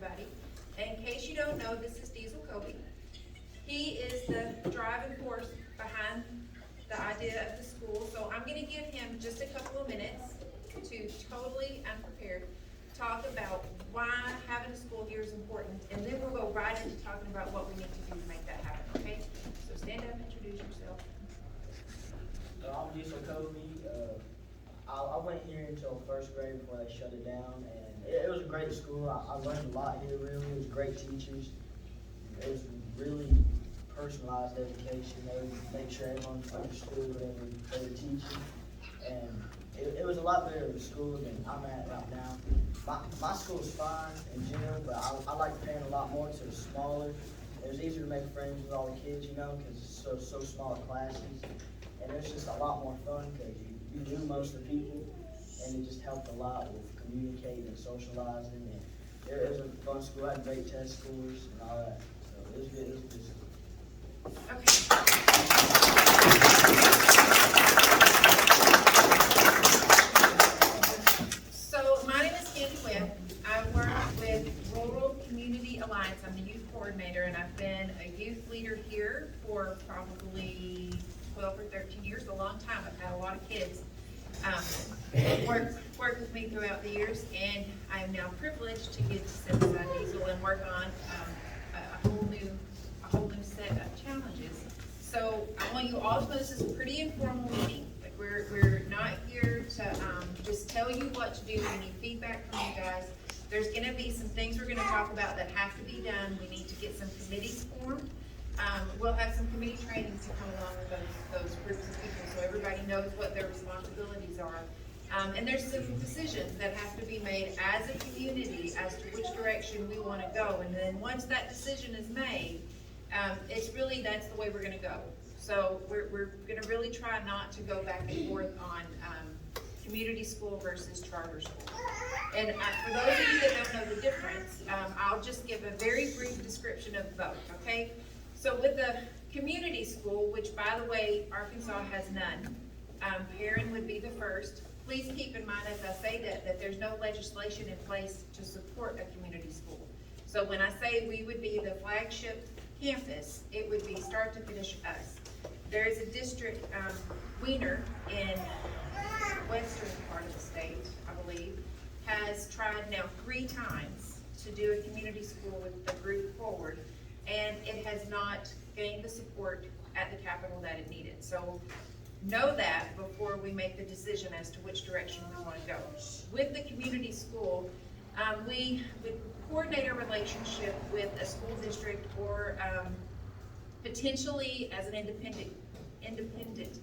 everybody. In case you don't know, this is Diesel Kobe. He is the driving force behind the idea of the school, so I'm gonna give him just a couple of minutes to totally unprepared talk about why having a school here is important, and then we'll go right into talking about what we need to do to make that happen, okay? So stand up, introduce yourself. I'm Diesel Kobe. I went here until first grade before they shut it down, and it was a great school. I learned a lot here, really. It was great teachers. It was really personalized education. They would make sure everyone understood whatever they were teaching, and it was a lot better of a school than I'm at right now. My school's fine in general, but I like paying a lot more because it's smaller. It was easier to make friends with all the kids, you know, because it's so small classes. And it's just a lot more fun because you knew most of the people, and it just helped a lot with communicating and socializing. And it was a fun school. I had great test scores and all that. So it was good. It was a good school. So my name is Candy Webb. I work with Rural Community Alliance. I'm the youth coordinator, and I've been a youth leader here for probably 12 or 13 years, a long time. I've had a lot of kids work with me throughout the years, and I am now privileged to get to sit beside Diesel and work on a whole new set of challenges. So I want you all to know this is a pretty informal meeting. Like we're not here to just tell you what to do. We need feedback from you guys. There's going to be some things we're going to talk about that have to be done. We need to get some committees formed. We'll have some committee trainings to come along with those groups of people so everybody knows what their responsibilities are. And there's some decisions that have to be made as a community as to which direction we want to go. And then once that decision is made, that's the way we're going to go. So we're going to really try not to go back and forth on community school versus charter school. And for those of you that don't know the difference, I'll just give a very brief description of both, okay? So with the community school, which by the way, Arkansas has none, Paron would be the first. Please keep in mind as I say that there's no legislation in place to support a community school. So when I say we would be the flagship campus, it would be start to finish us. There is a district, Wiener, in western part of the state, I believe, has tried now 3 times to do a community school with the group forward, and it has not gained the support at the Capitol that it needed. So know that before we make the decision as to which direction we want to go. With the community school, we would coordinate a relationship with a school district or potentially as an independent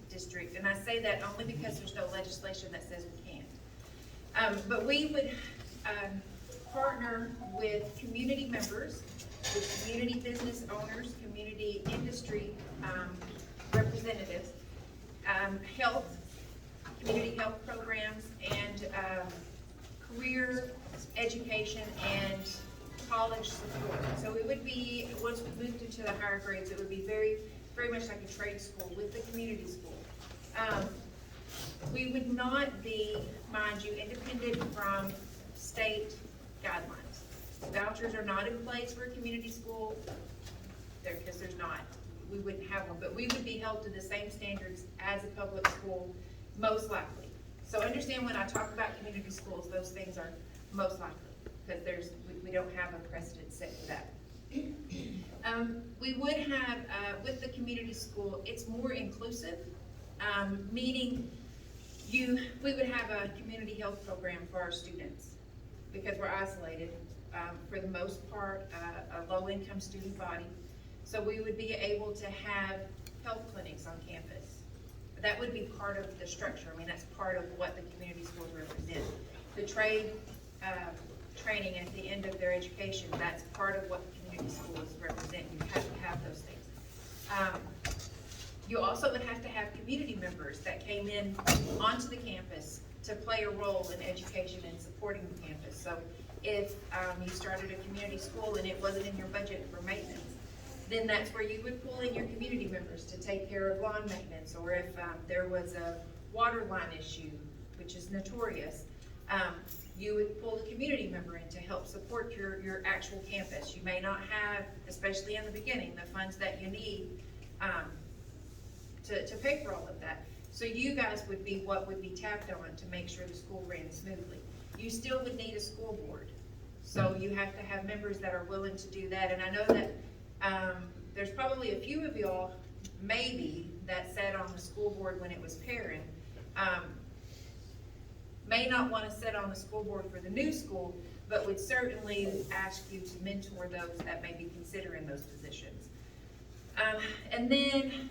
district. And I say that only because there's no legislation that says we can't. But we would partner with community members, with community business owners, community industry representatives, community health programs, and career education and college support. So it would be, once we moved into the higher grades, it would be very much like a trade school with the community school. We would not be, mind you, independent from state guidelines. Vouchers are not in place for a community school, because there's not. We wouldn't have one, but we would be held to the same standards as a public school, most likely. So understand when I talk about community schools, those things are most likely, because we don't have a precedent set for that. We would have, with the community school, it's more inclusive, meaning we would have a community health program for our students, because we're isolated, for the most part, a low-income student body. So we would be able to have health clinics on campus. That would be part of the structure. I mean, that's part of what the community schools represent. The trade training at the end of their education, that's part of what the community schools represent. You have to have those things. You also would have to have community members that came in onto the campus to play a role in education and supporting the campus. So if you started a community school and it wasn't in your budget for maintenance, then that's where you would pull in your community members to take care of lawn maintenance, or if there was a water line issue, which is notorious, You would pull a community member in to help support your actual campus. You may not have, especially in the beginning, the funds that you need, to pay for all of that. So you guys would be what would be tapped on to make sure the school ran smoothly. You still would need a school board. So you have to have members that are willing to do that. And I know that, there's probably a few of y'all, maybe, that sat on the school board when it was Paron, may not want to sit on the school board for the new school, but would certainly ask you to mentor those that may be considering those positions. And then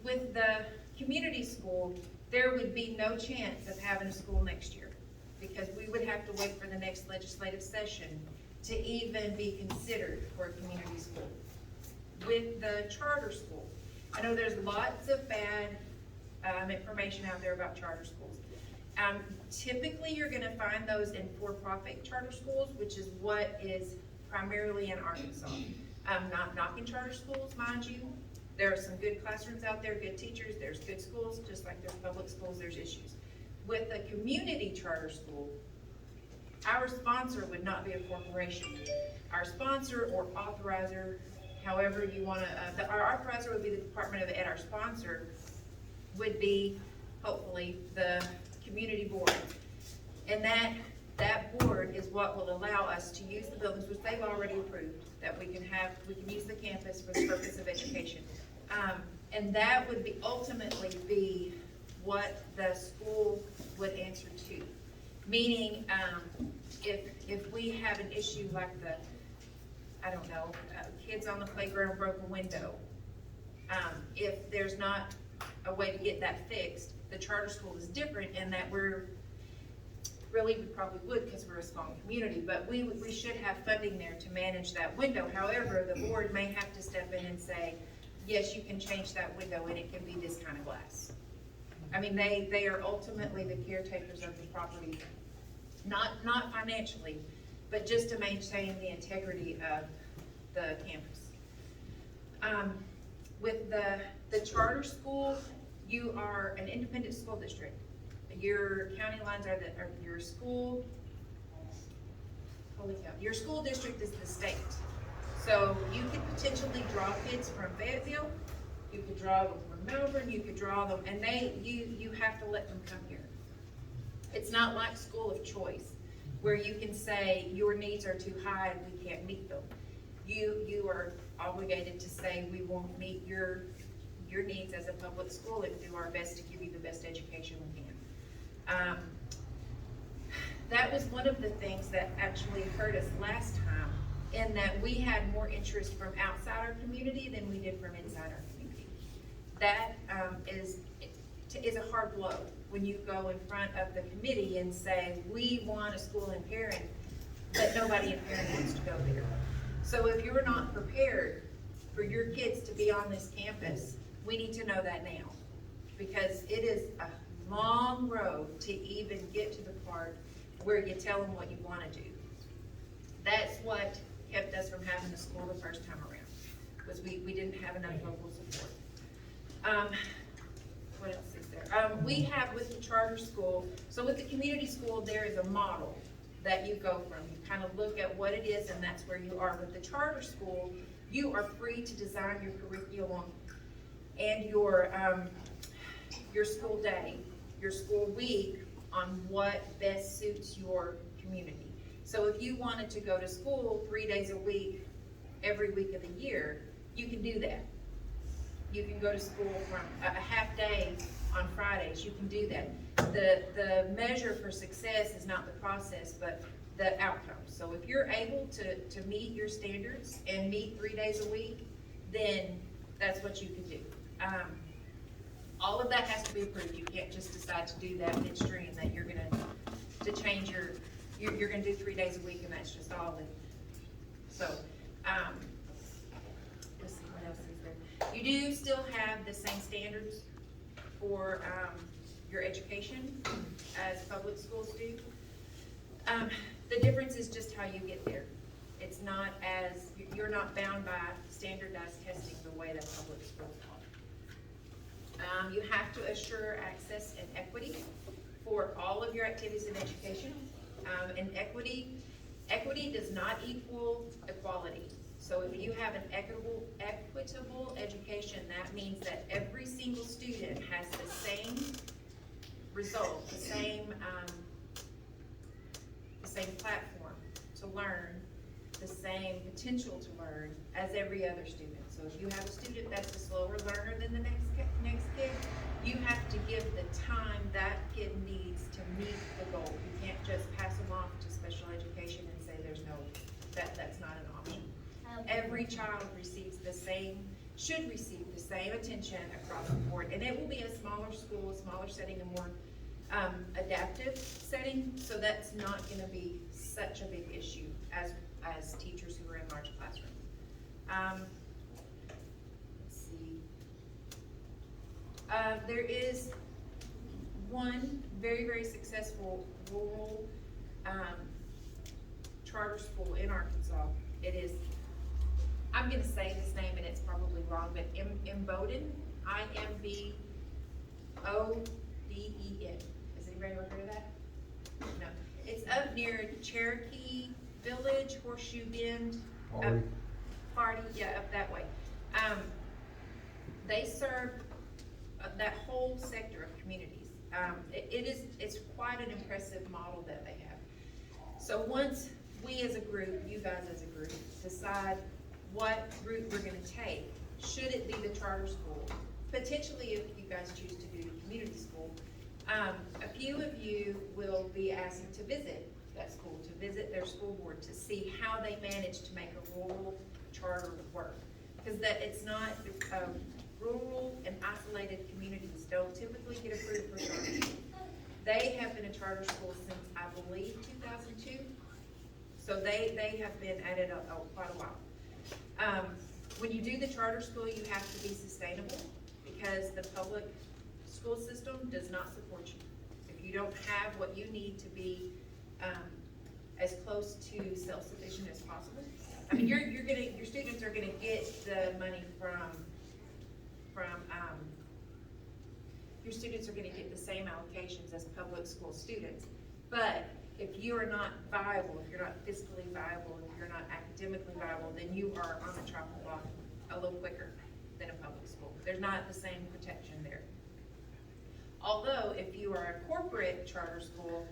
with the community school, there would be no chance of having a school next year, because we would have to wait for the next legislative session to even be considered for a community school. With the charter school, I know there's lots of bad information out there about charter schools. Typically, you're gonna find those in for-profit charter schools, which is what is primarily in Arkansas. Not knocking charter schools, mind you. There are some good classrooms out there, good teachers, there's good schools, just like there's public schools, there's issues. With a community charter school, our sponsor would not be a corporation. Our sponsor or authorizer, however you wanna, our authorizer would be the Department of Ed. Our sponsor would be, hopefully, the community board. And that board is what will allow us to use the buildings, which they've already approved, that we can use the campus for the purpose of education. And that would be ultimately be what the school would answer to. Meaning, if we have an issue like I don't know, kids on the playground broke a window, if there's not a way to get that fixed, the charter school is different in that we probably would, because we're a small community, but we should have funding there to manage that window. However, the board may have to step in and say, yes, you can change that window and it can be this kind of glass. I mean, they are ultimately the caretakers of the property, not financially, but just to maintain the integrity of the campus. With the charter school, you are an independent school district. Your county lines are your school. Holy cow! Your school district is the state. So you could potentially draw kids from Fayetteville. You could draw them from Melbourne. You could draw them, and you have to let them come here. It's not like school of choice, where you can say your needs are too high and we can't meet them. You are obligated to say we won't meet your needs as a public school and do our best to give you the best education we can. That was one of the things that actually hurt us last time, in that we had more interest from outside our community than we did from inside our community. That is a hard blow when you go in front of the committee and say, we want a school in Paron, but nobody in Paron wants to go there. So if you're not prepared for your kids to be on this campus, we need to know that now, because it is a long road to even get to the part where you tell them what you want to do. That's what kept us from having the school the first time around, was we didn't have enough local support. What else is there? We have with the charter school, so with the community school, there is a model that you go from. You kind of look at what it is, and that's where you are. With the charter school, you are free to design your curriculum and your school day, your school week, on what best suits your community. So if you wanted to go to school 3 days a week, every week of the year, you can do that. You can go to school from a half day on Fridays, you can do that. The measure for success is not the process, but the outcome. So if you're able to meet your standards and meet 3 days a week, then that's what you can do. All of that has to be approved. You can't just decide to do that midstream, that you're gonna change you're gonna do 3 days a week and that's just all. So, let's see, what else is there? You do still have the same standards for your education as public schools do. The difference is just how you get there. It's not you're not bound by standardized testing the way that public schools are. You have to assure access and equity for all of your activities in education. And equity does not equal equality. So if you have an equitable education, that means that every single student has the same result, the same platform to learn, the same potential to learn as every other student. So if you have a student that's a slower learner than the next kid, you have to give the time that kid needs to meet the goal. You can't just pass them off to special education and say that's not an option. Every child should receive the same attention across the board, and it will be a smaller school, a smaller setting, a more adaptive setting, so that's not gonna be such a big issue as teachers who are in large classrooms. Let's see. There is one very, very successful rural charter school in Arkansas. It is, I'm gonna say this name and it's probably wrong, but Imboden, IMBODEN. Has anybody ever heard of that? No. It's up near Cherokee Village, Horseshoe Bend. Party, yeah, up that way. They serve that whole sector of communities. It's quite an impressive model that they have. So once we as a group, you guys as a group, decide what route we're gonna take, should it be the charter school? Potentially if you guys choose to do the community school, a few of you will be asked to visit that school, to visit their school board, to see how they manage to make a rural charter work. Because that it's not, rural and isolated communities don't typically get approved for charter. They have been a charter school since, I believe, 2002. So they have been at it quite a while. When you do the charter school, you have to be sustainable because the public school system does not support you. If you don't have what you need to be as close to self-sufficient as possible. I mean, your students are gonna get the money your students are gonna get the same allocations as public school students. But if you are not viable, if you're not fiscally viable, if you're not academically viable, then you are on the chopping block a little quicker than a public school. There's not the same protection there. Although, if you are a corporate charter school,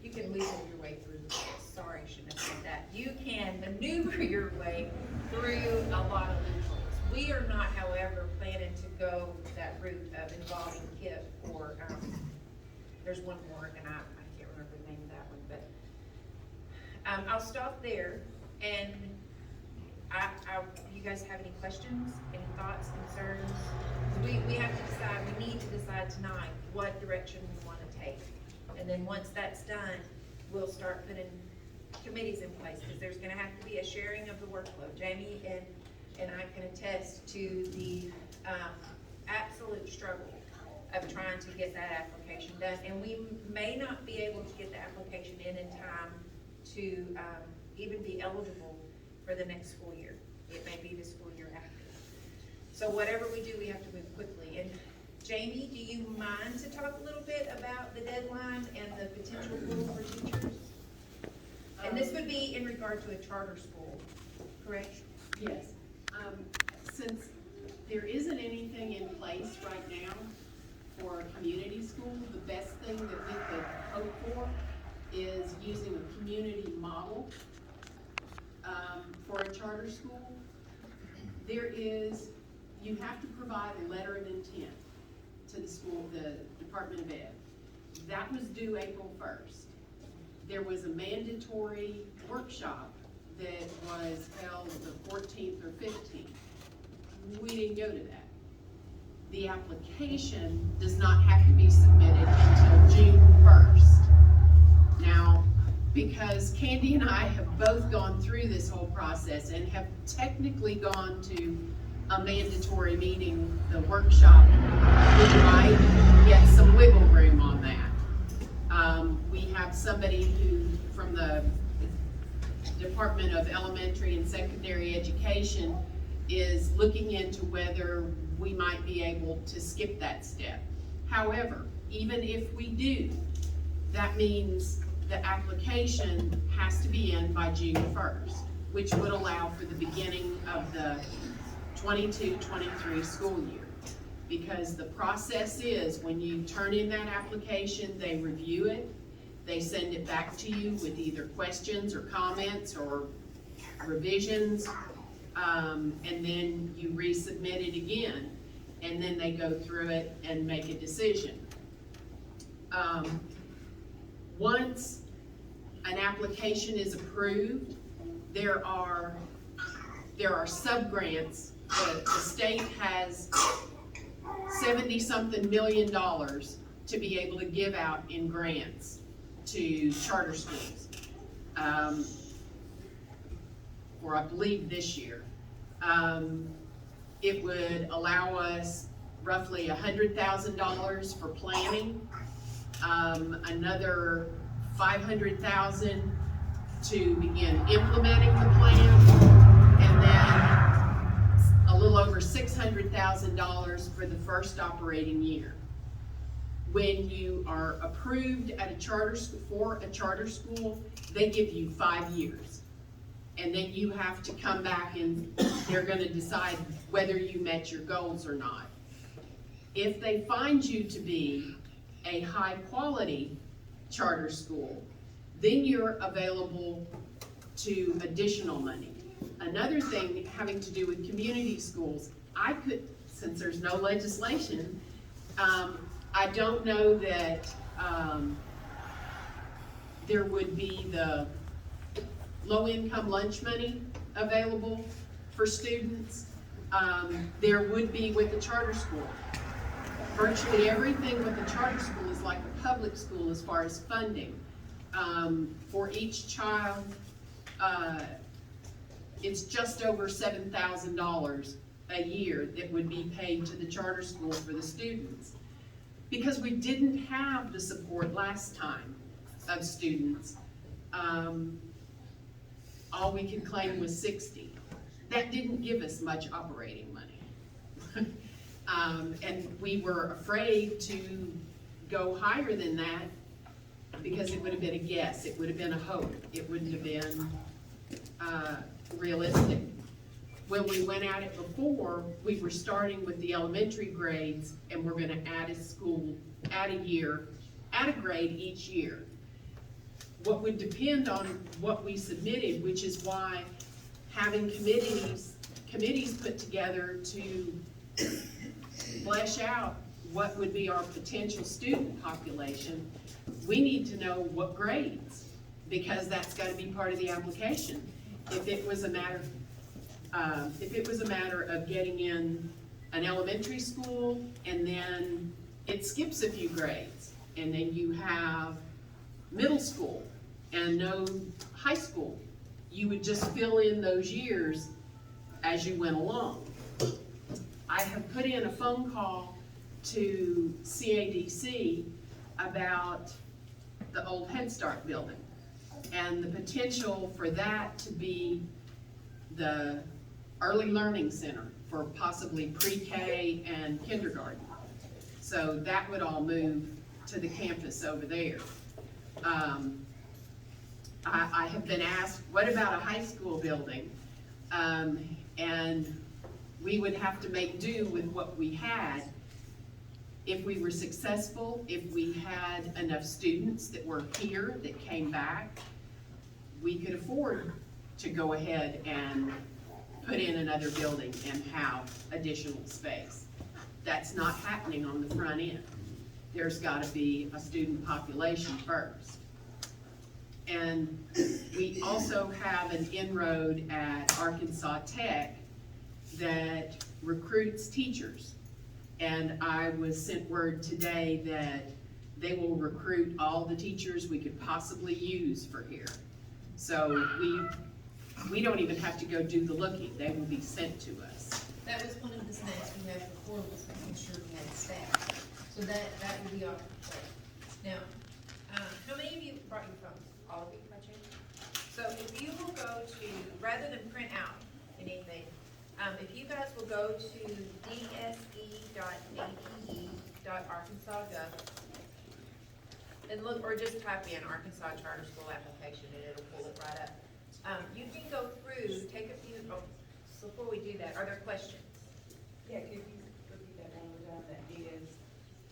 you can weasel your way through this. Sorry, I shouldn't have said that. You can maneuver your way through a lot of loopholes. We are not, however, planning to go that route of involving KIPP or, there's one more, and I can't remember the name of that one, but I'll stop there, and you guys have any questions, any thoughts, concerns? We have to decide, we need to decide tonight what direction we want to take. And then once that's done, we'll start putting committees in place, because there's gonna have to be a sharing of the workload. Jamie and I can attest to the absolute struggle of trying to get that application done. And we may not be able to get the application in time to even be eligible for the next school year. It may be the school year after. So whatever we do, we have to move quickly. And Jamie, do you mind to talk a little bit about the deadline and the potential rule for teachers? And this would be in regard to a charter school, correct? Yes. Since there isn't anything in place right now for a community school, the best thing that we could hope for is using a community model for a charter school. You have to provide a letter of intent to the school, the Department of Ed. That was due April 1st. There was a mandatory workshop that was held the 14th or 15th. We didn't go to that. The application does not have to be submitted until June 1st. Now, because Candy and I have both gone through this whole process and have technically gone to a mandatory meeting, the workshop, we might get some wiggle room on that. We have somebody who, from the Department of Elementary and Secondary Education, is looking into whether we might be able to skip that step. However, even if we do, that means the application has to be in by June 1st, which would allow for the beginning of the 22-23 school year. Because the process is, when you turn in that application, they review it, they send it back to you with either questions or comments or revisions, and then you resubmit it again, and then they go through it and make a decision. Once an application is approved, there are sub-grants. The state has $70-something million to be able to give out in grants to charter schools, or I believe this year. It would allow us roughly $100,000 for planning, another $500,000 to begin implementing the plan, and then a little over $600,000 for the first operating year. When you are approved at a charter school, for a charter school, they give you 5 years. And then you have to come back and they're gonna decide whether you met your goals or not. If they find you to be a high quality charter school, then you're available to additional money. Another thing having to do with community schools, I could, since there's no legislation, I don't know that there would be the low-income lunch money available for students. There would be with the charter school. Virtually everything with the charter school is like a public school as far as funding. For each child, it's just over $7,000 a year that would be paid to the charter school for the students. Because we didn't have the support last time of students. All we could claim was 60. That didn't give us much operating money. And we were afraid to go higher than that because it would have been a guess, it would have been a hope, it wouldn't have been realistic. When we went at it before, we were starting with the elementary grades and we're gonna add a grade each year. What would depend on what we submitted, which is why having committees put together to flesh out what would be our potential student population, we need to know what grades, because that's gotta be part of the application. If it was a matter of getting in an elementary school and then it skips a few grades, and then you have middle school and no high school, you would just fill in those years as you went along. I have put in a phone call to CADC about the old Head Start building and the potential for that to be the early learning center for possibly pre-K and kindergarten. So that would all move to the campus over there. I have been asked, what about a high school building? And we would have to make do with what we had. If we were successful, if we had enough students that were here, that came back, we could afford to go ahead and put in another building and have additional space. That's not happening on the front end. There's gotta be a student population first. And we also have an inroad at Arkansas Tech that recruits teachers. And I was sent word today that they will recruit all the teachers we could possibly use for here. So we don't even have to go do the looking, they will be sent to us. That was one of the snags we had before, was making sure we had staff. So that would be our plan. Now, how many of you brought your phones? All of you, by chance? So if you will go to, rather than print out anything, if you guys will go to dse.ade.arkansas.gov, and look, or just type in Arkansas Charter School application and it'll pull it right up. You can go through, take a few, oh, so before we do that, are there questions? Yeah, could you repeat that one more time? That is,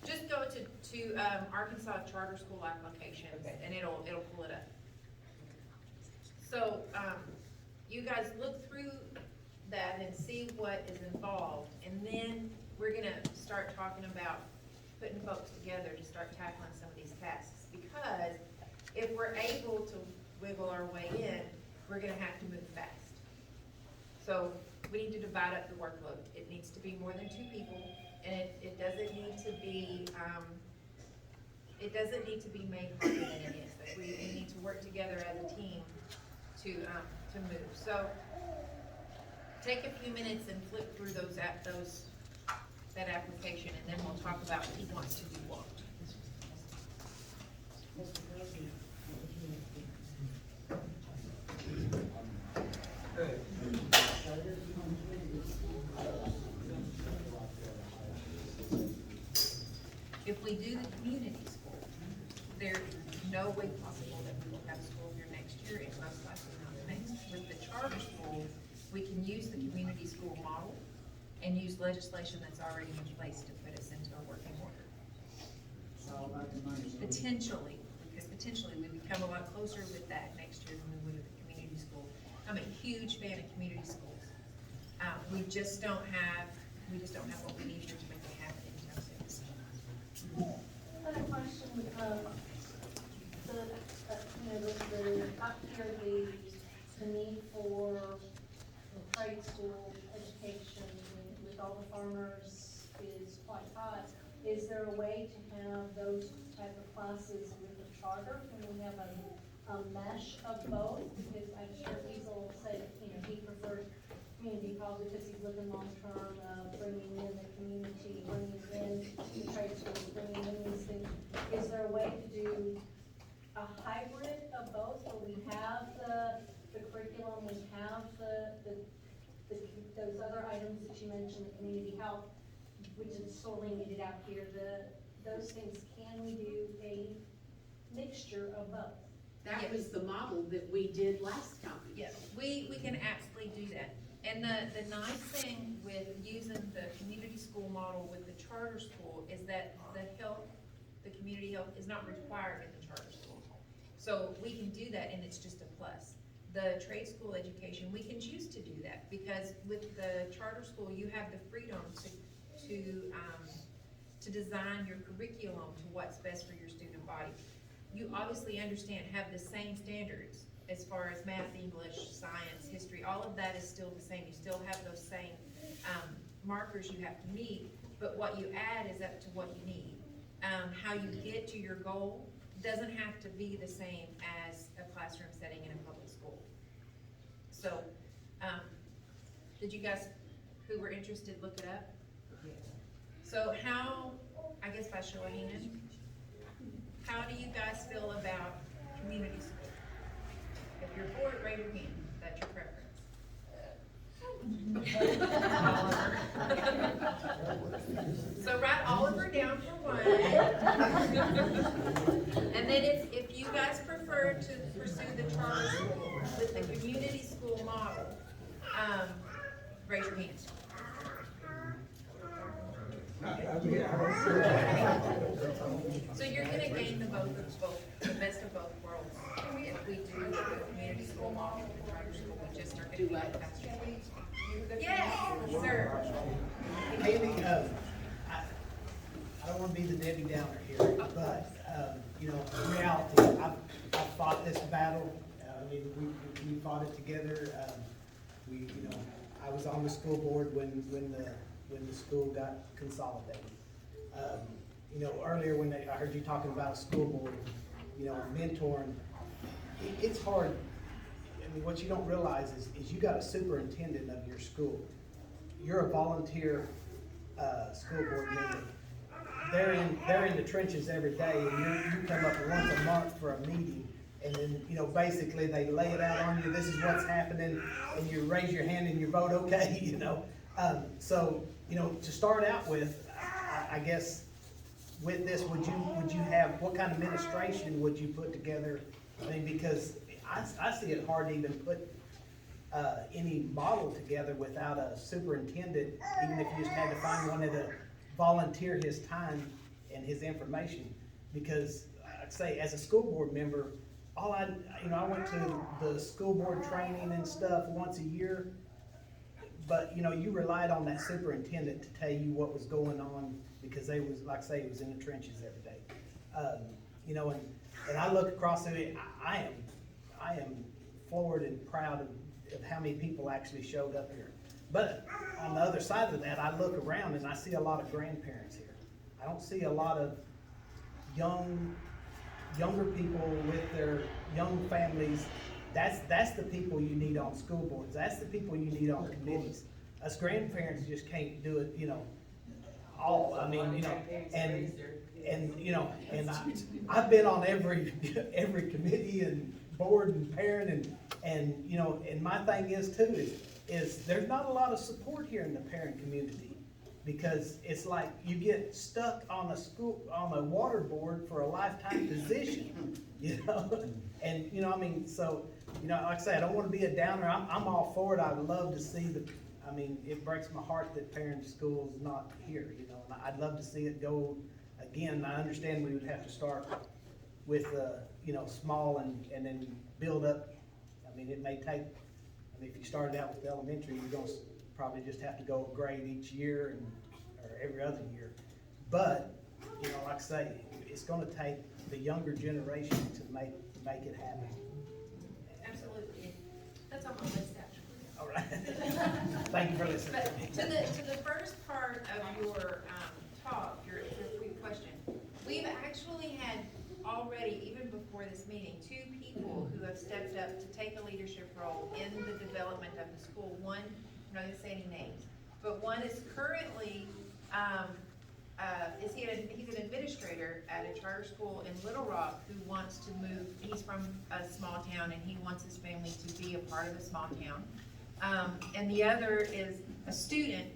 Just go to Arkansas Charter School applications, Okay. and it'll pull it up. So, you guys look through that and see what is involved, and then we're gonna start talking about putting folks together to start tackling some of these tasks. Because if we're able to wiggle our way in, we're gonna have to move fast. So, we need to divide up the workload. It needs to be more than 2 people, and it doesn't need to be, made harder than it is. That we need to work together as a team to move. So, take a few minutes and flip through that application, and then we'll talk about who wants to do what. If we do the community school, there's no way possible that we will have a school here next year, and most likely not the next. With the charter school, we can use the community school model and use legislation that's already in place to put us into a working order. It's all about the money. Potentially, because potentially we become a lot closer with that next year than we would with the community school. I'm a huge fan of community schools. We just don't have what we need here to make it happen anytime soon. Another question, up here, the need for the trade school education with all the farmers is quite high. Is there a way to have those type of classes with the charter? Can we have a mesh of both? Because I'm sure Hazel said, he preferred community college because he's looking long-term, bringing in the community, bringing in the trade schools, bringing in these things. Is there a way to do a hybrid of both, where we have the curriculum, we have those other items that you mentioned, the community health, which is sorely needed out here, those things, can we do a mixture of both? that was the model that we did last time. Yes, we can absolutely do that. And the nice thing with using the community school model with the charter school is that the community health is not required in the charter school. So we can do that, and it's just a plus. The trade school education, we can choose to do that, because with the charter school, you have the freedom to design your curriculum to what's best for your student body. You obviously have the same standards as far as math, English, science, history, all of that is still the same. You still have those same markers you have to meet, but what you add is up to what you need. How you get to your goal doesn't have to be the same as a classroom setting in a public school. So, did you guys who were interested look it up? So how, I guess by show of hands, how do you guys feel about community school? If you're for it, raise your hand, that's your preference. So write Oliver down for one. And then if you guys prefer to pursue the charter school with the community school model, raise your hands. So you're gonna gain the best of both worlds. If we do the community school model with the charter school, we just are gonna do it faster. Yes, sir. Maybe, I don't wanna be the Debbie Downer here, but, in reality, I've fought this battle. We fought it together. I was on the school board when the school got consolidated. Earlier when I heard you talking about a school board, mentoring, it's hard. What you don't realize is you got a superintendent of your school. You're a volunteer, school board member. They're in the trenches every day, and you come up once a month for a meeting, and then, basically they lay it out on you, this is what's happening, and you raise your hand and you vote okay, So, to start out with, I guess with this, would you have, what kind of administration would you put together? I mean, because I see it hard to even put, any model together without a superintendent, even if you just had to find one to volunteer his time and his information. Because I'd say, as a school board member, I went to the school board training and stuff once a year, but, you relied on that superintendent to tell you what was going on, because they was, like I say, was in the trenches every day. And I look across it, I am floored and proud of how many people actually showed up here. But on the other side of that, I look around and I see a lot of grandparents here. I don't see a lot of younger people with their young families. That's the people you need on school boards. That's the people you need on committees. Us grandparents just can't do it, all, I've been on every committee and board and parent and my thing is too, is there's not a lot of support here in the parent community, because it's like you get stuck on a water board for a lifetime position, and, so, like I say, I don't wanna be a downer, I'm all for it, I'd love to see it breaks my heart that parent school's not here, and I'd love to see it go again. I understand we would have to start with, small and then build up. It may take, if you started out with elementary, you're gonna probably just have to go a grade each year or every other year. But, like I say, it's gonna take the younger generation to make it happen. Absolutely. That's on my list, actually. All right. Thank you for listening. But to the first part of your, talk, your quick question, we've actually had already, even before this meeting, 2 people who have stepped up to take a leadership role in the development of the school. One, I'm not gonna say any names, but one is currently, he's an administrator at a charter school in Little Rock who wants to move. He's from a small town and he wants his family to be a part of a small town. And the other is a student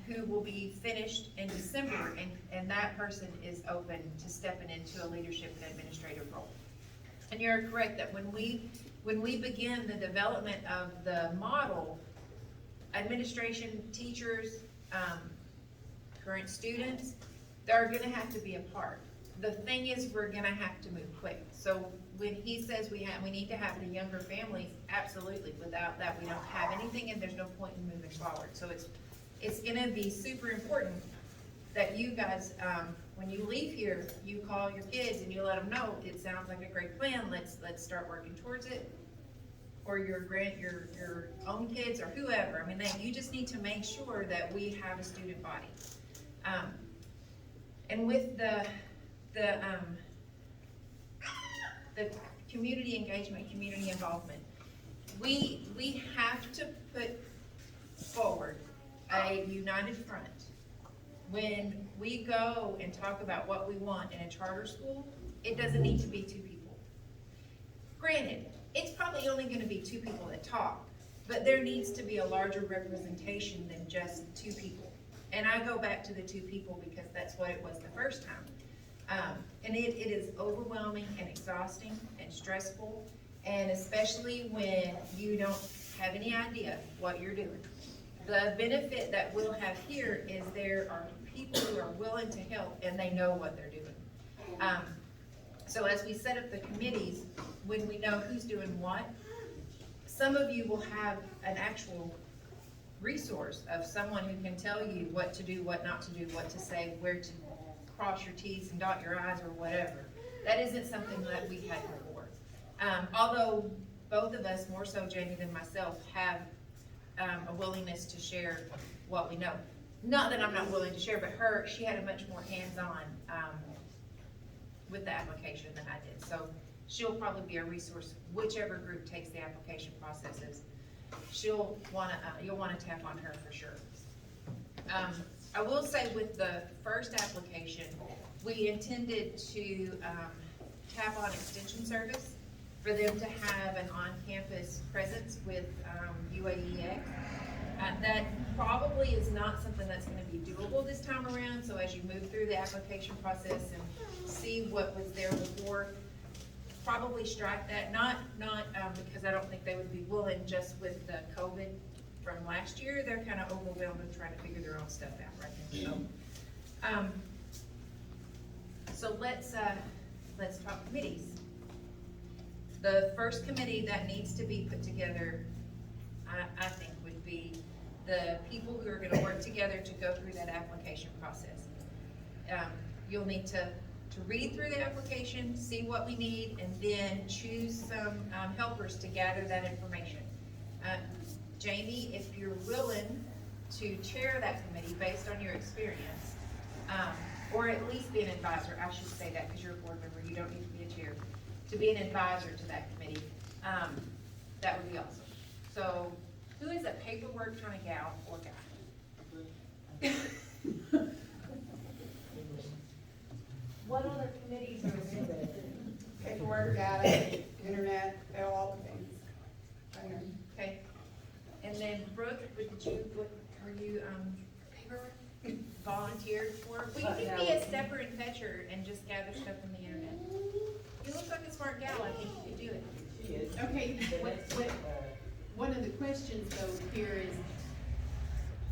who will be finished in December, and that person is open to stepping into a leadership and administrative role. And you're correct that when we begin the development of the model, administration, teachers, current students, they're gonna have to be a part. The thing is, we're gonna have to move quick. So when he says we need to have the younger families, absolutely. Without that, we don't have anything, and there's no point in moving forward. So it's gonna be super important that you guys, when you leave here, you call your kids and you let them know, it sounds like a great plan, let's start working towards it. Or your own kids or whoever, you just need to make sure that we have a student body. And with the community engagement, community involvement, we have to put forward a united front. When we go and talk about what we want in a charter school, it doesn't need to be 2 people. Granted, it's probably only gonna be 2 people that talk, but there needs to be a larger representation than just 2 people. And I go back to the 2 people because that's what it was the first time. And it is overwhelming and exhausting and stressful, and especially when you don't have any idea what you're doing. The benefit that we'll have here is there are people who are willing to help and they know what they're doing. So as we set up the committees, when we know who's doing what, some of you will have an actual resource of someone who can tell you what to do, what not to do, what to say, where to cross your T's and dot your I's or whatever. That isn't something that we had before. Although both of us, more so Jamie than myself, have a willingness to share what we know. Not that I'm not willing to share, but she had a much more hands-on with the application than I did. So she'll probably be a resource, whichever group takes the application processes. You'll wanna tap on her for sure. I will say with the first application, we intended to tap on extension service for them to have an on-campus presence with UAEX. That probably is not something that's gonna be doable this time around, so as you move through the application process and see what was there before, probably strike that, not, because I don't think they would be willing just with the COVID from last year, they're kinda overwhelmed and trying to figure their own stuff out right now, so let's talk committees. The first committee that needs to be put together, I think, would be the people who are gonna work together to go through that application process. You'll need to read through the application, see what we need, and then choose some helpers to gather that information. Jamie, if you're willing to chair that committee based on your experience, or at least be an advisor, I should say that because you're a board member, you don't need to be a chair, to be an advisor to that committee, that would be awesome. So, who is a paperwork kind of gal or guy? What other committees are available? Paperwork, data, internet, all the things. Okay, and then Brooke, are you, volunteered for? Well, you can be a stepper and fetcher and just gather stuff from the internet. You look like a smart gal, I think you could do it. She is. Okay, one of the questions though here is,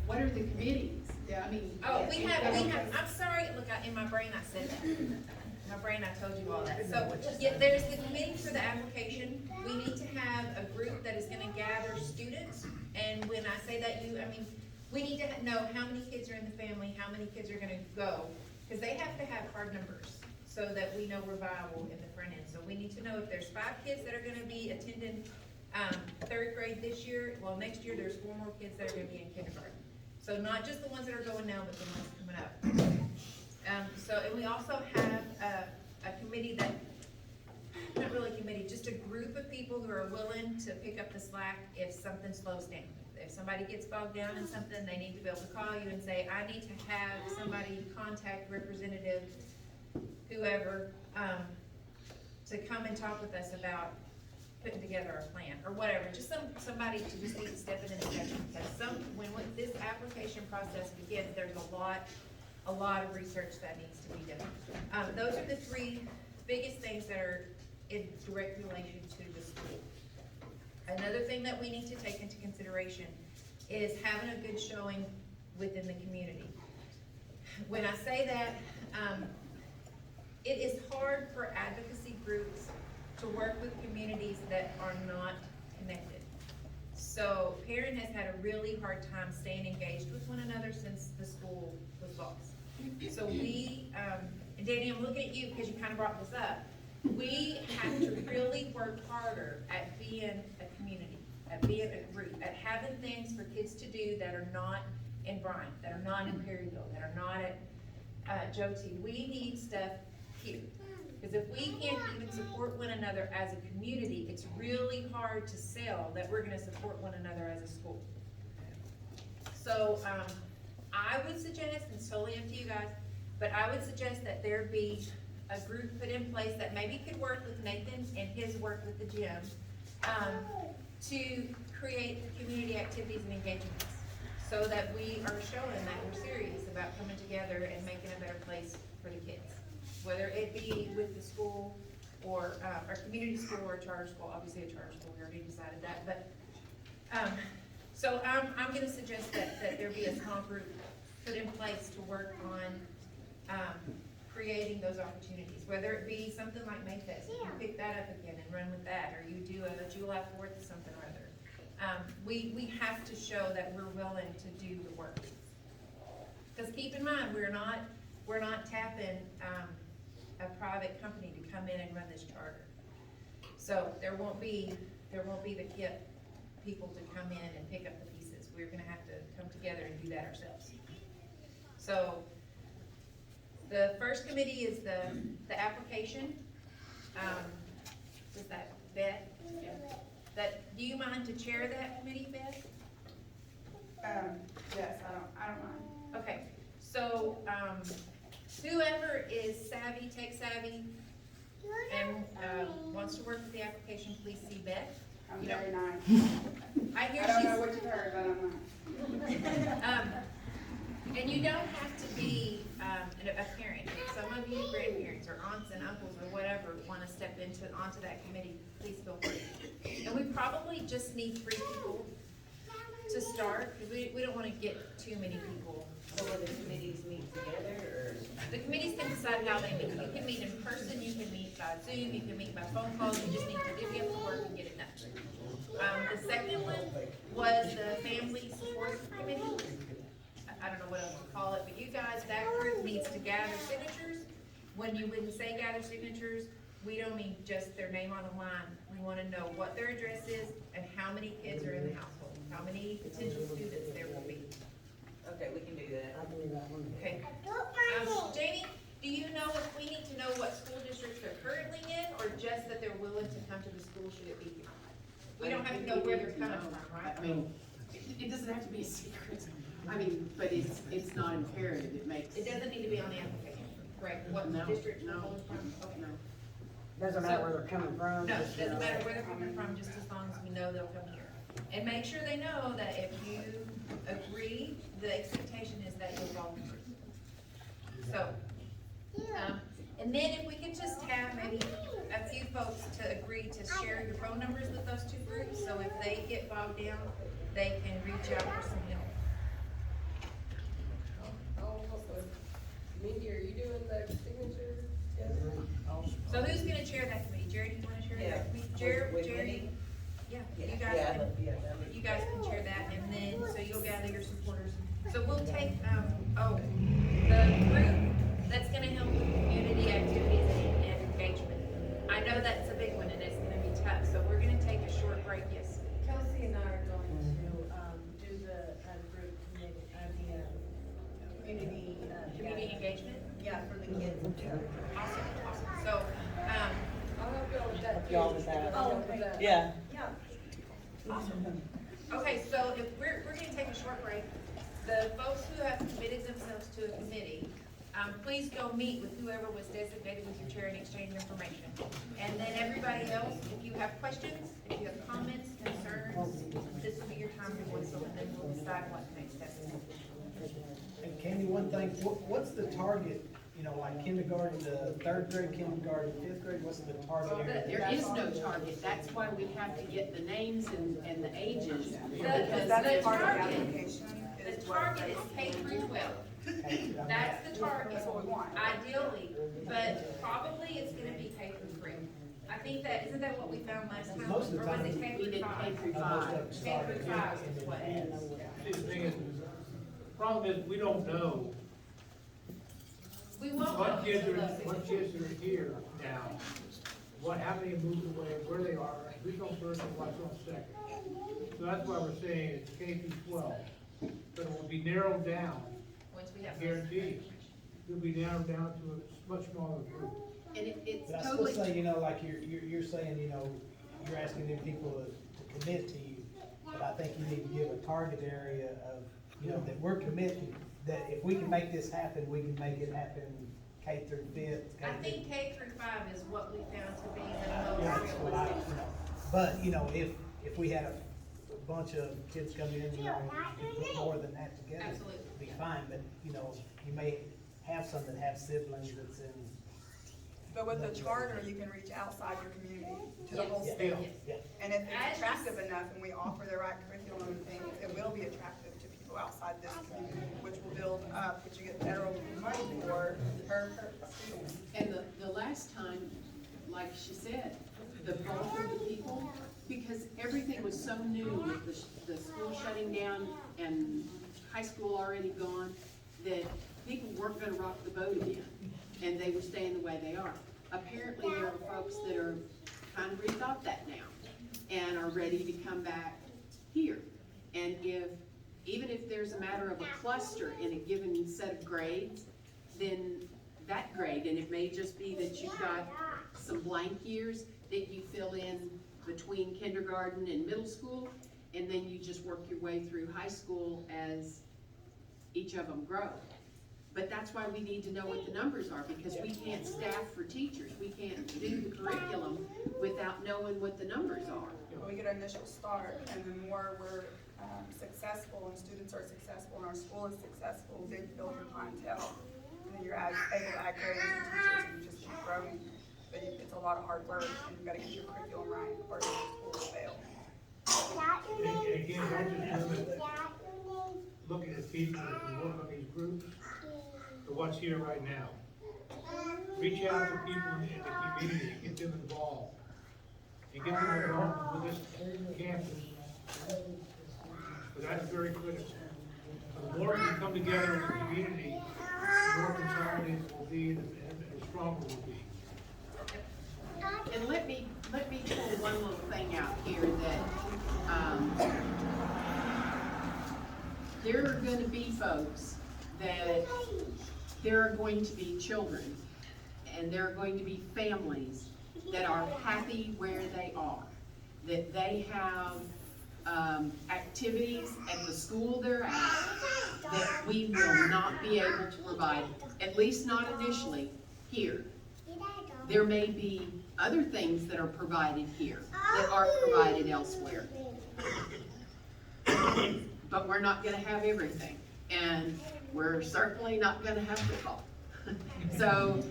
what are the committees? Yeah, I mean. Oh, we have, I'm sorry, look, in my brain I said that. In my brain I told you all that. So, yeah, there's the committee for the application. We need to have a group that is gonna gather students. And when I say that, I mean, we need to know how many kids are in the family, how many kids are gonna go. Cause they have to have hard numbers so that we know we're viable in the front end. So we need to know if there's 5 kids that are gonna be attending, 3rd grade this year. Well, next year there's 4 more kids that are gonna be in kindergarten. So not just the ones that are going now, but the ones coming up. And we also have a committee that, not really a committee, just a group of people who are willing to pick up the slack if something slows down. If somebody gets bogged down in something, they need to be able to call you and say, I need to have somebody contact representative, whoever, to come and talk with us about putting together a plan, or whatever, just somebody to just need to step in and step in, because when this application process begins, there's a lot of research that needs to be done. Those are the 3 biggest things that are in direct relation to the school. Another thing that we need to take into consideration is having a good showing within the community. When I say that, it is hard for advocacy groups to work with communities that are not connected. So Paron has had a really hard time staying engaged with one another since the school was lost. So we, and Danny, I'm looking at you because you kind of brought this up. We have to really work harder at being a community, at being a group, at having things for kids to do that are not in Bryant, that are not in Perryville, that are not at Joe T. We need stuff here. Because if we can't even support one another as a community, it's really hard to sell that we're gonna support one another as a school. So, I would suggest, and it's totally up to you guys, but I would suggest that there be a group put in place that maybe could work with Nathan and his work with the gym, to create community activities and engagements, so that we are showing that we're serious about coming together and making a better place for the kids. Whether it be with the school, or our community school, or a charter school, obviously a charter school, we already decided that, but, so I'm gonna suggest that there be a small group put in place to work on, creating those opportunities, whether it be something like Mayfest, you can pick that up again and run with that, or you do a July 4th something or other. We have to show that we're willing to do the work. Because keep in mind, we're not tapping, a private company to come in and run this charter. So there won't be the KIP people to come in and pick up the pieces. We're gonna have to come together and do that ourselves. So the first committee is the application. Is that Beth? Yeah. Do you mind to chair that committee, Beth? Yes, I don't mind. Okay, so, whoever is savvy, tech savvy, and, wants to work with the application, please see Beth. I'm You know, very nice. I hear I don't know she's, what you've heard, but I'm And you don't have to be, a parent. If some of you grandparents or aunts and uncles or whatever wanna step onto that committee, please feel free. And we probably just need 3 people to start, because we don't wanna get too many people. So will the committees meet together, or? The committees can decide how they meet. You can meet in person, you can meet by Zoom, you can meet by phone calls, you just need to divvy up the work and get it done. The second one was the family support committee. I don't know what else to call it, but you guys, that group needs to gather signatures. When you wouldn't say gather signatures, we don't mean just their name on the line. We wanna know what their address is and how many kids are in the household, how many potential students there will be. Okay, we can do that. Okay. Jamie, do you know if we need to know what school districts they're currently in, or just that they're willing to come to the school should it be here? We don't have to know where they're coming from, right? I mean, it doesn't have to be a secret. I mean, but it's not imperative, it makes. It doesn't need to be on the application, correct? What No, district we're no, pulling from? Okay. No. Doesn't matter where they're coming from. No, just, doesn't matter where they're coming from, just as long as we know they'll come here. And make sure they know that if you agree, the expectation is that you'll volunteer. So, and then if we could just have maybe a few folks to agree to share your phone numbers with those 2 groups, so if they get bogged down, they can reach out for some help. Mindy, are you doing the signature? So who's gonna chair that committee? Jerry, do you wanna chair that committee? Jerry? Yeah, you guys can chair that, and then, so you'll gather your supporters. So we'll take, the group that's gonna help with community activities and engagement. I know that's a big one, and it's gonna be tough, so we're gonna take a short break, yes. Kelsey and I are going to, do the, group committee, community, Community engagement? yeah, for the kids. Awesome. So, I'll help y'all with that. Help y'all with that. I'll help with that. Yeah. Yeah. okay, so if we're gonna take a short break. The folks who have committed themselves to a committee, please go meet with whoever was designated with your chair and exchange information. And then everybody else, if you have questions, if you have comments, concerns, this will be your time to voice them, and then we'll decide what the next step is. And Candy, one thing, what's the target, you know, like kindergarten to 3rd grade, kindergarten, 5th grade, what's the target area? There is no target, that's why we have to get the names and the ages. The Because target is K through 12. That's the target. That's what we want. Ideally, but probably it's gonna be K through 3. I think that, isn't that what we found last time? Most of the Or was it time, K we through did 5? K through Most 5. of them K started through 5 in is the what it is. See, the thing is, problem is, we don't know We won't know what kids until are, those what kids are here now, how many moved away, where they are, who's on first and what's on second. So that's why we're saying it's K through 12, but it will be narrowed down, once we have. guaranteed. It'll be narrowed down to a much smaller group. And it's But I still totally. say, you know, like you're saying, you know, you're asking them people to commit to you. But I think you need to give a target area of, you know, that we're committing, that if we can make this happen, we can make it happen K through 5th. I think K through 5 is what we found to be the Yeah, most that's what I, realistic. you know, but, you know, if we had a bunch of kids coming in, you know, and put more than that together, Absolutely. it'd be fine, but, you know, you may have some that have siblings that's in. But with the charter, you can reach outside your community to the whole Yeah, state. yeah. And if it's attractive enough and we offer the right curriculum and things, it will be attractive to people outside this community, which will build up, which you get federal money for her purpose. And the last time, like she said, the bulk of the people, because everything was so new with the school shutting down and high school already gone, that people weren't gonna rock the boat again, and they were staying the way they are. Apparently, there are folks that are kind of rethought that now, and are ready to come back here. And even if there's a matter of a cluster in a given set of grades, then that grade, and it may just be that you've got some blank years that you fill in between kindergarten and middle school, and then you just work your way through high school as each of them grow. But that's why we need to know what the numbers are, because we can't staff for teachers, we can't do the curriculum without knowing what the numbers are. We get an initial start, and the more we're successful and students are successful and our school is successful, then you build your clientele. And then you're able to add grades and teachers and you just keep growing. But it's a lot of hard work and you've got to get your curriculum right or your school will fail. And again, don't just looking at people and work on these groups, to what's here right now. Reach out to people in the community, get them involved, and get them involved with this campus. But that's very critical. The more we come together in the community, the more consolidated we'll be and stronger we'll be. And let me pull one little thing out here that, there are gonna be folks that there are going to be children and there are going to be families that are happy where they are, that they have activities at the school they're at that we will not be able to provide, at least not initially, here. There may be other things that are provided here that aren't provided elsewhere. But we're not gonna have everything, and we're certainly not gonna have football. So,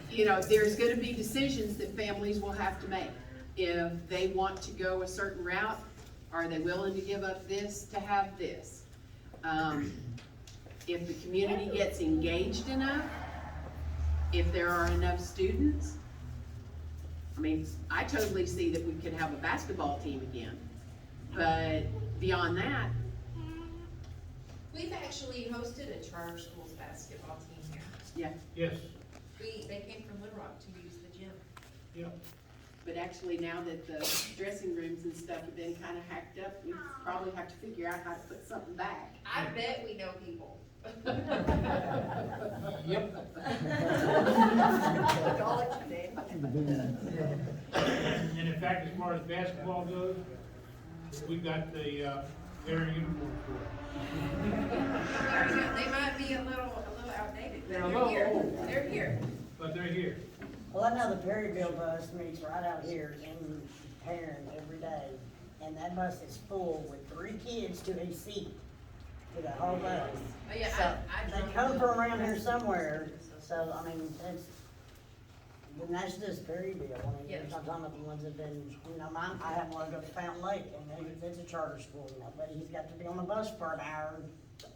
you know, there's gonna be decisions that families will have to make. If they want to go a certain route, are they willing to give up this to have this? If the community gets engaged enough, if there are enough students, I mean, I totally see that we could have a basketball team again, but beyond that, We've actually hosted a charter schools basketball team here. yeah. Yes, They came from Little Rock to use the gym. yeah. But actually, now that the dressing rooms and stuff have been kind of hacked up, we probably have to figure out how to put something back. I bet we know people. Yep. I'll let you name. And in fact, as far as basketball goes, we got the their uniform for it. They might be a little outdated, but They're a they're little here. old. They're here. But they're here. Well, I know the Perryville bus meets right out here in Paron every day, and that bus is full with 3 kids to a seat to the whole bus. Oh, yeah, So, I they drove come the- from around here somewhere, so, I mean, and that's just Perryville. I mean, Yeah. I'm talking about the ones that have been, you know, I have one to go to Fountain Lake, and it's a charter school, you know, but he's got to be on the bus for an hour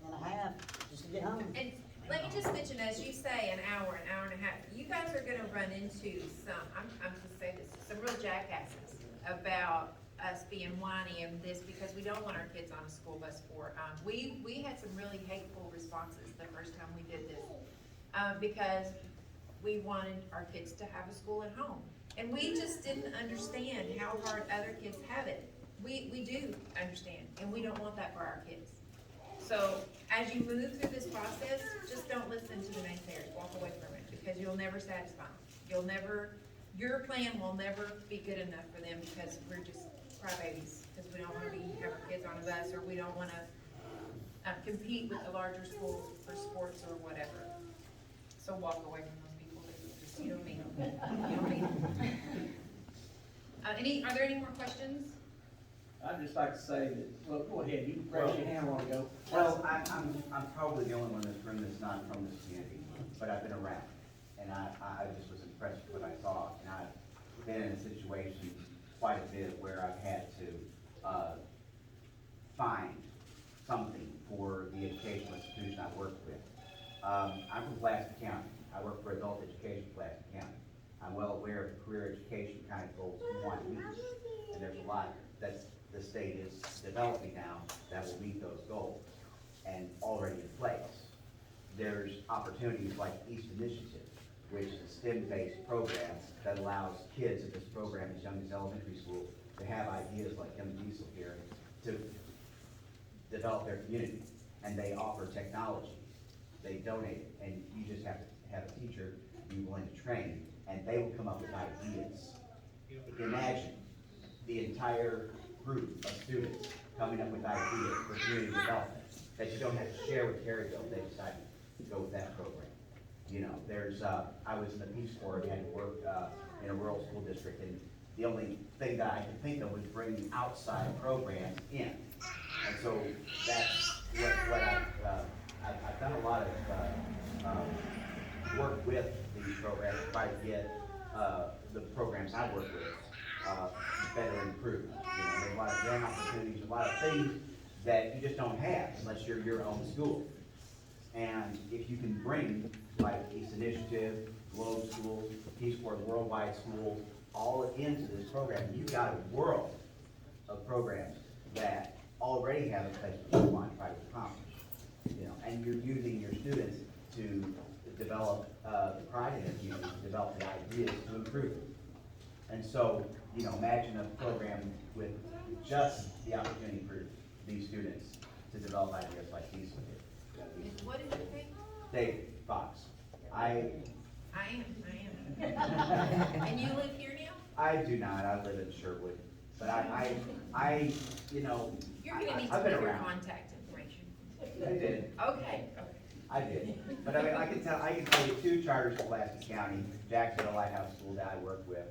and a half just to get home. And let me just mention, as you say, an hour and a half, you guys are gonna run into some, I'm gonna say this, some real jackasses about us being whiny and this, because we don't want our kids on a school bus for, we had some really hateful responses the first time we did this. Because we wanted our kids to have a school at home. And we just didn't understand how hard other kids have it. We do understand, and we don't want that for our kids. So, as you move through this process, just don't listen to the naysayers, walk away from it, because you'll never satisfy them. Your plan will never be good enough for them, because we're just crybabies, because we don't wanna have our kids on a bus, or we don't wanna, compete with the larger schools for sports or whatever. So walk away from those people, just, you don't need them, you don't need them. Are there any more questions? I'd just like to say that, well, go ahead, you raised your hand a while ago. Well, I'm probably the only one in this room that's not from this community, but I've been around. And I just was impressed with what I saw, and I've been in a situation quite a bit where I've had to, find something for the educational institution I work with. I'm from Pulaski County. I work for adult education in Pulaski County. I'm well aware of the career education kind of goals we want to meet, and there's a lot that the state is developing now that will meet those goals and already in place. There's opportunities like East Initiative, which is a STEM-based program that allows kids in this program as young as elementary school to have ideas like young Diesel here to develop their community. And they offer technology. They donate it, and you just have to have a teacher be willing to train, and they will come up with ideas. Imagine the entire group of students coming up with ideas for community development that you don't have to share with Terryville if they decide to go with that program. You know, I was in the Peace Corps and had to work in a rural school district, and the only thing that I could think of was bringing outside programs in. And so that's what I've done a lot of work with these programs, to try to get the programs I work with better improved. You know, there's a lot of grant opportunities, a lot of things that you just don't have unless you're your own school. And if you can bring, like East Initiative, Globe Schools, Peace Corps Worldwide Schools, all into this program, you've got a world of programs that already have a place to go on, try to accomplish. You know, and you're using your students to develop the pride in their community, to develop the ideas to improve it. And so, you know, imagine a program with just the opportunity for these students to develop ideas like these did. And what is your name? Dave Fox. I am. And you live here now? I do not, I live in Sherwood, but I, you know, You're gonna need I've to been give your around. contact information. I did. Okay. I did, but I mean, I can tell you 2 charters in Pulaski County, Jacksonville Lighthouse School that I work with,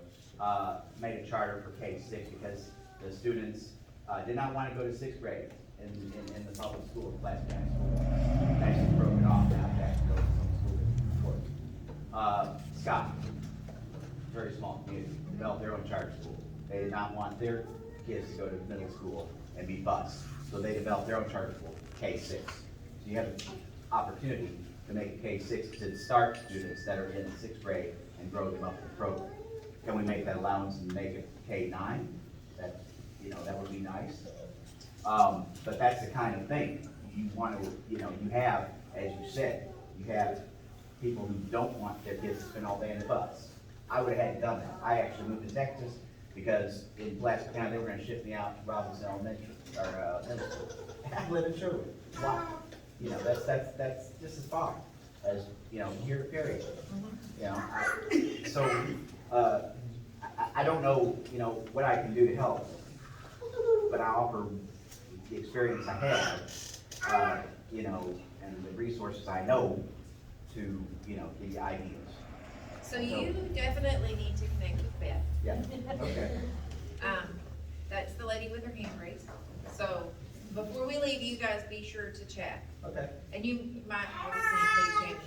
made a charter for K-6 because the students, did not want to go to 6th grade in the public school, Pulaski County School. They actually broke it off now, Jacksonville, some school district. Scott, very small community, developed their own charter school. They did not want their kids to go to middle school and be bused, so they developed their own charter school, K-6. So you have opportunity to make a K-6 to start students that are in 6th grade and grow them up in the program. Can we make that allowance and make it K-9? That, you know, that would be nice. But that's the kind of thing you want to, you know, you have, as you said, you have people who don't want their kids to spend all day in the bus. I would have had done that. I actually moved to Texas because in Pulaski County, they were gonna ship me out to Robinson Elementary, or middle school. I live in Sherwood. Why? You know, that's just as far as, you know, here, period. You know, I don't know, you know, what I can do to help, but I offer the experience I have, you know, and the resources I know to, you know, the ideas. So you definitely need to connect with Beth. Yeah, okay. That's the lady with her hand raised. So before we leave, you guys be sure to chat. Okay. And you might obviously include Jamie.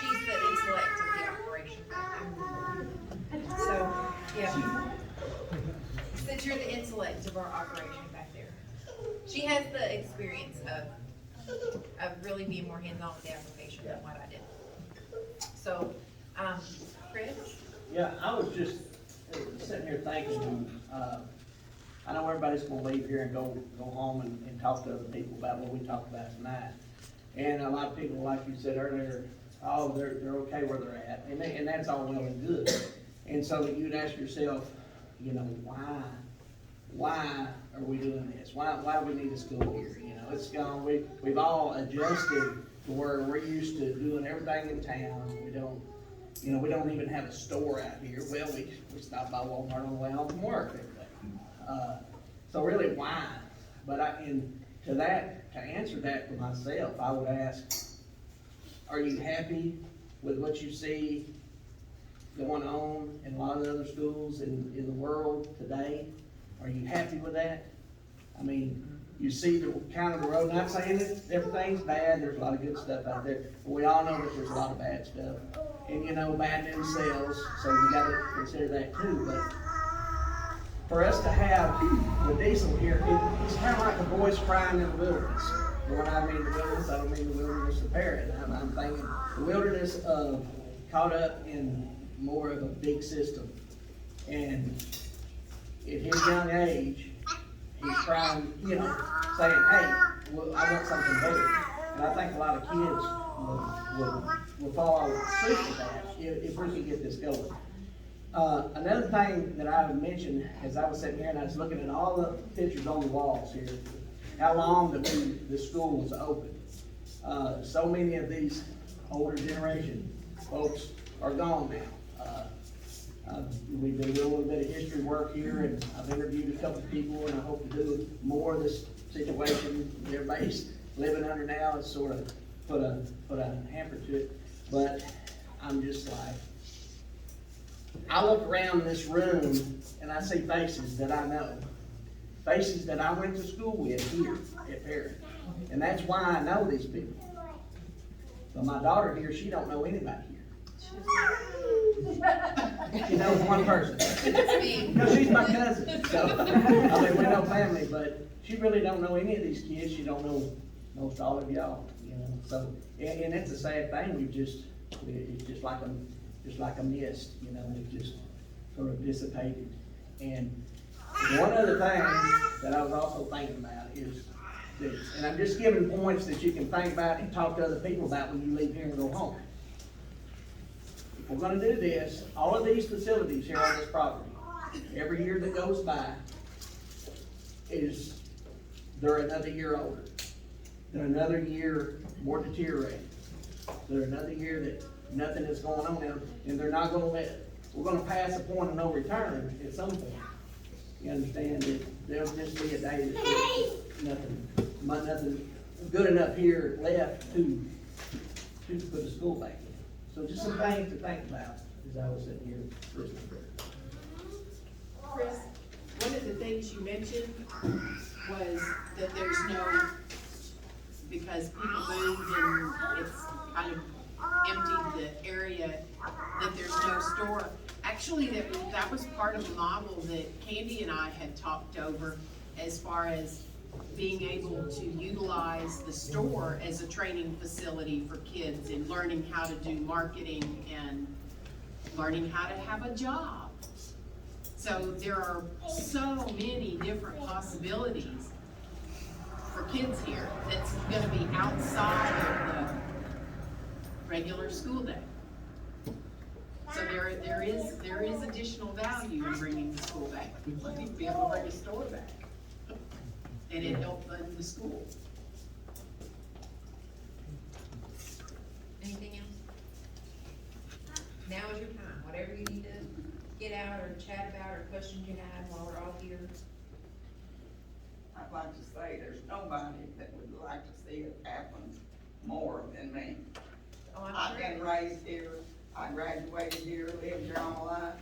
She's the intellect of the operation. So, yeah. Since you're the intellect of our operation back there. She has the experience of really being more hands-on with the application than what I did. So, Chris? Yeah, I was just sitting here thinking, I know everybody's gonna leave here and go home and talk to other people about what we talked about tonight. And a lot of people, like you said earlier, oh, they're okay where they're at, and that's all well and good. And so you'd ask yourself, you know, why are we doing this? Why do we need a school here? You know, it's gone, we've all adjusted to where we're used to doing everything in town. We don't even have a store out here. Well, we stop by Walmart on the way home from work every day. So really, why? But to answer that for myself, I would ask, are you happy with what you see going on in a lot of the other schools in the world today? Are you happy with that? I mean, you see the kind of the road, not saying that everything's bad, there's a lot of good stuff out there, but we all know that there's a lot of bad stuff. And you know, bad news sells, so you gotta consider that too. But for us to have the diesel here, it's kind of like the boys crying in the wilderness. And when I mean the wilderness, I don't mean the wilderness of Paron. I'm thinking the wilderness of caught up in more of a big system. And at his young age, he's trying, you know, saying, hey, well, I want something better. And I think a lot of kids will follow suit with that if we can get this going. Another thing that I would mention as I was sitting here and I was looking at all the pictures on the walls here, how long the school was open. So many of these older generation folks are gone now. We've been doing a little bit of history work here, and I've interviewed a couple of people, and I hope to do more of this situation everybody's living under now. It's sort of put a hamper to it, but I'm just like, I look around this room and I see faces that I know, faces that I went to school with here at Paron. And that's why I know these people. But my daughter here, she don't know anybody here. She knows one person. No, she's my cousin, so, I mean, we know family, but she really don't know any of these kids. She don't know most all of y'all, you know, so, and it's a sad thing. It's just like a mist, you know, it just sort of dissipated. And one other thing that I was also thinking about is this, and I'm just giving points that you can think about and talk to other people about when you leave here and go home. If we're gonna do this, all of these facilities here on this property, every year that goes by, they're another year older. They're another year more deteriorated. They're another year that nothing is going on in them, and they're not gonna we're gonna pass a point of no return at some point. You understand that there'll just be a day that nothing good enough here left to put the school back in. So just some things to think about as I was sitting here listening. Chris, one of the things you mentioned was that there's no, because people moved and it's kind of emptied the area, that there's no store. Actually, that was part of the model that Candy and I had talked over as far as being able to utilize the store as a training facility for kids and learning how to do marketing and learning how to have a job. So there are so many different possibilities for kids here that's gonna be outside of the regular school day. So there is additional value in bringing the school back. We need to be able to bring the store back. And it helped fund the school. Anything else? Now is your time, whatever you need to get out or chat about or questions you have while we're all here. I'd like to say there's nobody that would like to see it happen more than me. Oh, I'm I've sure. been raised here, I graduated here, lived here all my life,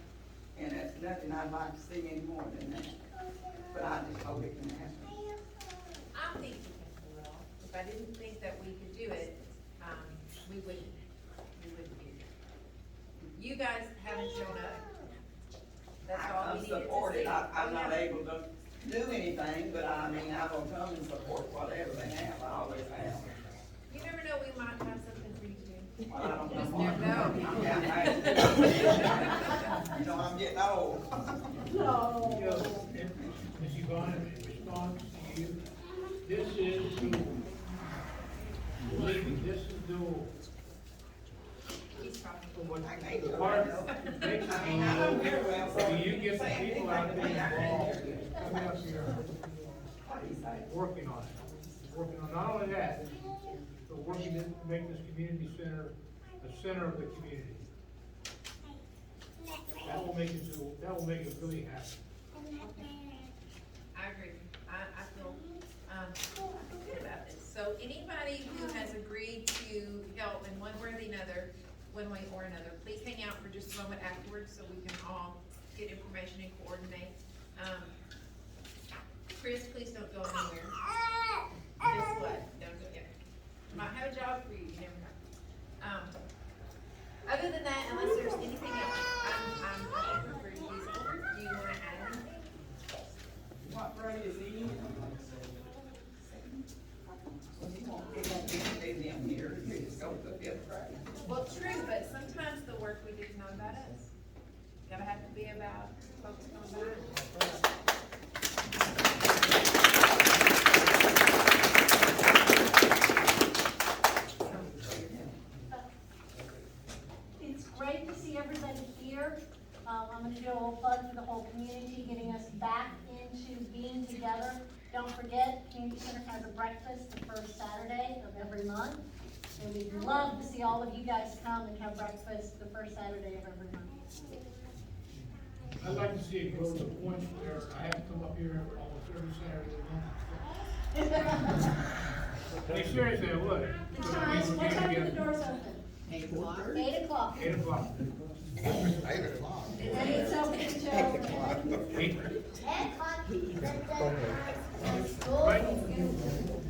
and it's nothing I'd like to see any more than that. But I just hope it can happen. I think we can pull it off. If I didn't think that we could do it, we wouldn't do it. You guys haven't shown up. That's all we I'm needed to supported, see. I'm not able to do anything, but I mean, I will come and support whatever they have, I always have. You never know, we might have something for you to do. Well, I don't Just know. never know. You know, I'm getting old. Ms. Yvonne, in response to you, this is dual. Believe me, this is dual. He's talking. So what part makes it dual, so you get the people out there involved, coming up here, working on it. Working on not only that, but working to make this community center the center of the community. That will make it really happen. I agree. I feel, good about this. So anybody who has agreed to help in one way or another, please hang out for just a moment afterwards so we can all get information and coordinate. Chris, please don't go anywhere. Guess what? Don't go yet. Might have a job for you, you never know. Other than that, unless there's anything else, I'm open for you. Do you wanna add anything? What grade is he in? Well, he won't get that big stadium here, he just go to the fifth grade. Well, true, but sometimes the work we do is not about us. Gotta have to be about folks going by. It's great to see everybody here. I'm gonna do a little plug for the whole community, getting us back into being together. Don't forget, Community Center has a breakfast the first Saturday of every month. And we'd love to see all of you guys come and have breakfast the first Saturday of every month. I'd like to see it go to the point where I have to come up here almost every Saturday month. Hey, seriously, I would. The times, what time do the doors open? 8 o'clock. 8 o'clock. 8 o'clock. And it's open until. 8. 10 o'clock.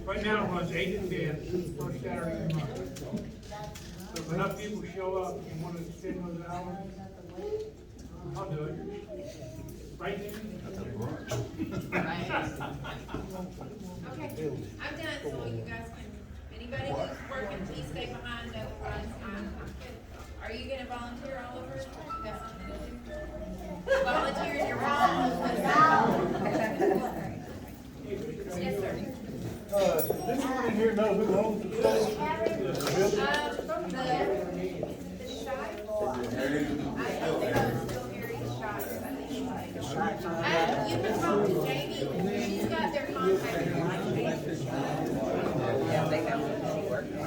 Right now it runs 8 to 10, first Saturday of the month. So if enough people show up and want to extend those hours, I'll do it. Right there? Okay, I'm done, so you guys can, anybody who's working, please stay behind, no runs. I'm good. Are you gonna volunteer all over? You got something to do? Volunteer, you're wrong. Yes, sir. Does anyone in here know who owns the building? From the shop. I think I'm still very shocked, I think he's like. You can talk to Jamie, she's got their contact. Yeah, they have.